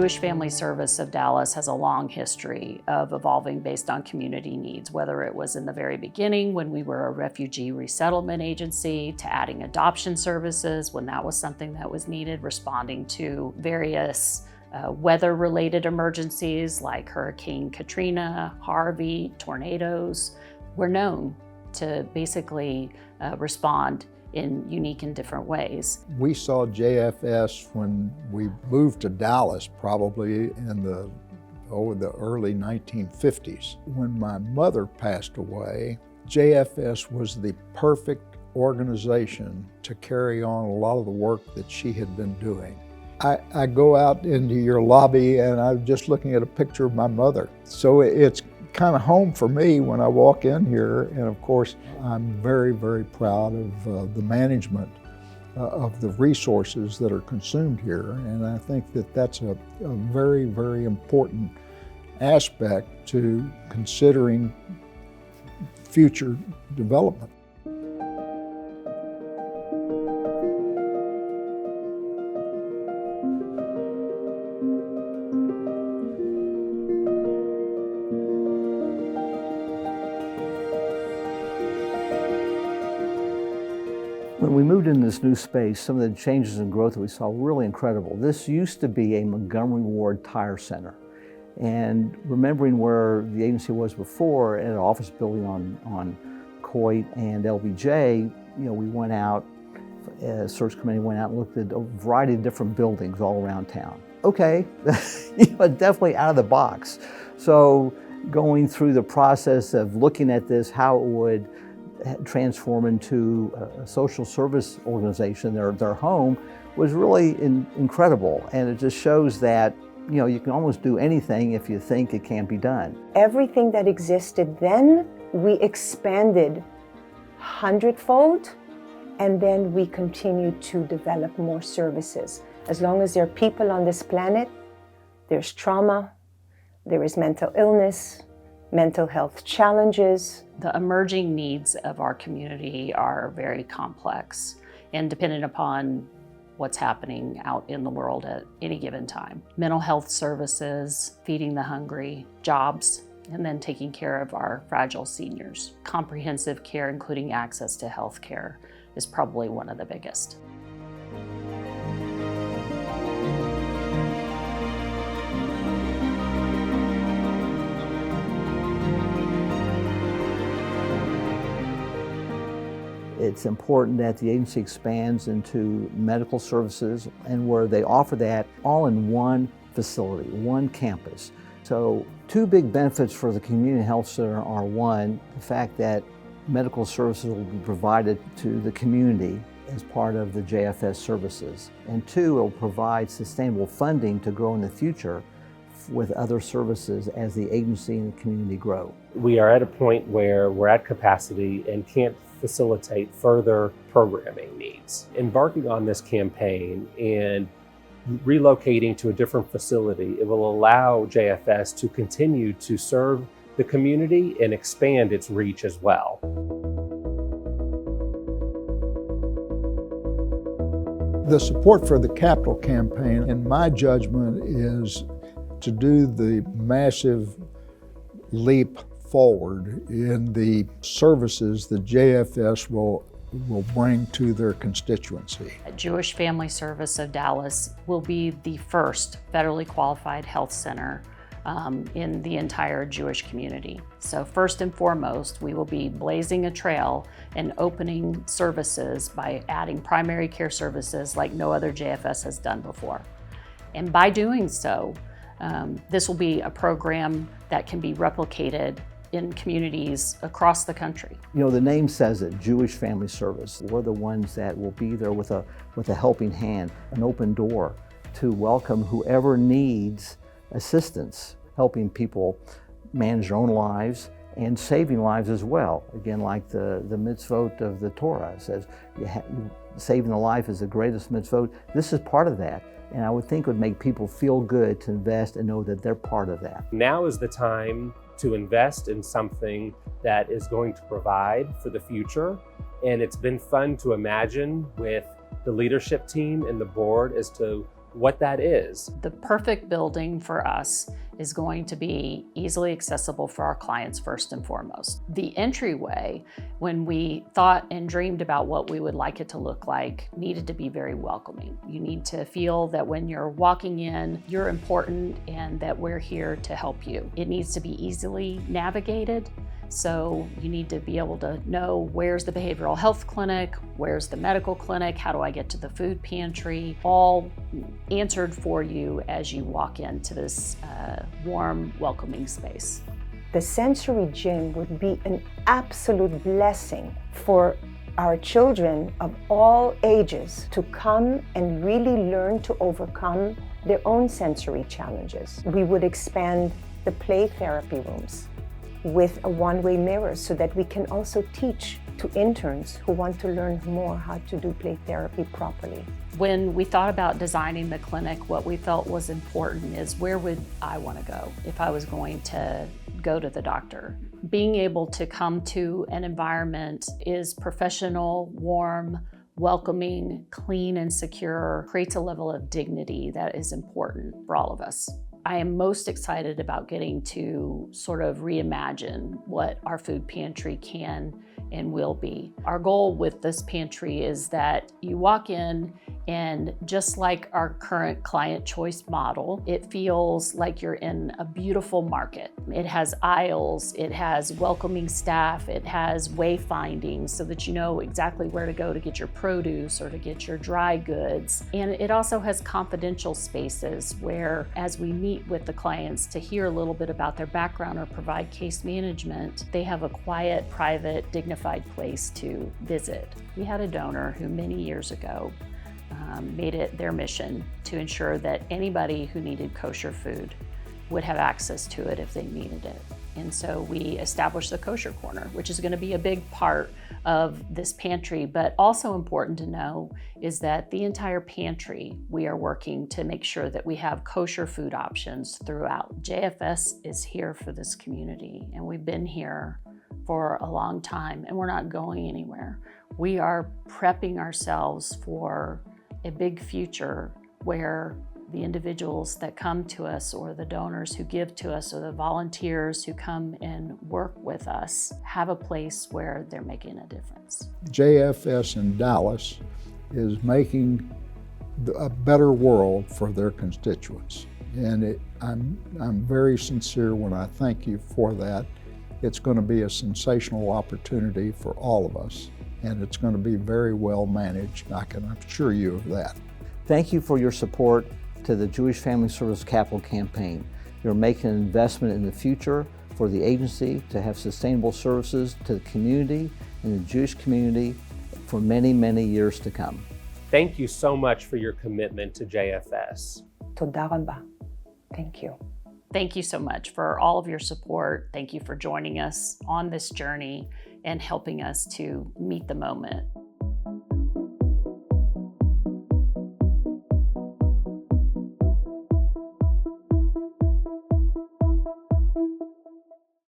Jewish Family Service of Dallas has a long history of evolving based on community needs, whether it was in the very beginning when we were a refugee resettlement agency, to adding adoption services when that was something that was needed, responding to various weather-related emergencies like Hurricane Katrina, Harvey, tornadoes. We're known to basically respond in unique and different ways. We saw JFS when we moved to Dallas, probably in the early 1950s. When my mother passed away, JFS was the perfect organization to carry on a lot of the work that she had been doing. I go out into your lobby and I'm just looking at a picture of my mother. So it's kind of home for me when I walk in here, and of course I'm very, very proud of the management of the resources that are consumed here, and I think that that's a very, very important aspect to considering future development. When we moved into this new space, some of the changes in growth that we saw were really incredible. This used to be a Montgomery Ward tire center. And remembering where the agency was before, in an office building on Coit and LBJ, we went out, search committee went out and looked at a variety of different buildings all around town. Okay, definitely out of the box. So going through the process of looking at this, how it would transform into a social service organization, their home, was really incredible. And it just shows that you can almost do anything if you think it can be done. Everything that existed then, we expanded 100-fold, and then we continued to develop more services. As long as there are people on this planet, there's trauma, there is mental illness, mental health challenges. The emerging needs of our community are very complex and dependent upon what's happening out in the world at any given time. Mental health services, feeding the hungry, jobs, and then taking care of our fragile seniors. Comprehensive care, including access to health care, is probably one of the biggest. It's important that the agency expands into medical services, and where they offer that all in one facility, one campus. So two big benefits for the community health center are, one, the fact that medical services will be provided to the community as part of the JFS services. And two, it will provide sustainable funding to grow in the future with other services as the agency and the community grow. We are at a point where we're at capacity and can't facilitate further programming needs. Embarking on this campaign and relocating to a different facility, it will allow JFS to continue to serve the community and expand its reach as well. The support for the capital campaign, in my judgment, is to do the massive leap forward in the services that JFS will bring to their constituency. Jewish Family Service of Dallas will be the first federally qualified health center in the entire Jewish community. So first and foremost, we will be blazing a trail and opening services by adding primary care services like no other JFS has done before. And by doing so, this will be a program that can be replicated in communities across the country. The name says it, Jewish Family Service. We're the ones that will be there with a helping hand, an open door to welcome whoever needs assistance, helping people manage their own lives and saving lives as well. Again, like the mitzvot of the Torah says, saving a life is the greatest mitzvot. This is part of that. And I would think it would make people feel good to invest and know that they're part of that. Now is the time to invest in something that is going to provide for the future. And it's been fun to imagine with the leadership team and the board as to what that is. The perfect building for us is going to be easily accessible for our clients first and foremost. The entryway, when we thought and dreamed about what we would like it to look like, needed to be very welcoming. You need to feel that when you're walking in, you're important and that we're here to help you. It needs to be easily navigated. So you need to be able to know where's the behavioral health clinic, where's the medical clinic, how do I get to the food pantry, all answered for you as you walk into this warm, welcoming space. The sensory gym would be an absolute blessing for our children of all ages to come and really learn to overcome their own sensory challenges. We would expand the play therapy rooms with a one-way mirror so that we can also teach to interns who want to learn more how to do play therapy properly. When we thought about designing the clinic, what we felt was important is where would I want to go if I was going to go to the doctor. Being able to come to an environment is professional, warm, welcoming, clean, and secure, creates a level of dignity that is important for all of us. I am most excited about getting to sort of reimagine what our food pantry can and will be. Our goal with this pantry is that you walk in and just like our current client choice model, it feels like you're in a beautiful market. It has aisles, it has welcoming staff, it has wayfinding so that you know exactly where to go to get your produce or to get your dry goods. And it also has confidential spaces where as we meet with the clients to hear a little bit about their background or provide case management, they have a quiet, private, dignified place to visit. We had a donor who many years ago made it their mission to ensure that anybody who needed kosher food would have access to it if they needed it. And so we established the Kosher Corner, which is going to be a big part of this pantry, but also important to know is that the entire pantry, we are working to make sure that we have kosher food options throughout. JFS is here for this community, and we've been here for a long time, and we're not going anywhere. We are prepping ourselves for a big future where the individuals that come to us or the donors who give to us or the volunteers who come and work with us have a place where they're making a difference. JFS in Dallas is making a better world for their constituents. And I'm very sincere when I thank you for that. It's going to be a sensational opportunity for all of us, and it's going to be very well managed. I can assure you of that. Thank you for your support to the Jewish Family Service Capital Campaign. You're making an investment in the future for the agency to have sustainable services to the community and the Jewish community for many, many years to come. Thank you so much for your commitment to JFS. Toda rabba. Thank you. Thank you so much for all of your support. Thank you for joining us on this journey and helping us to meet the moment.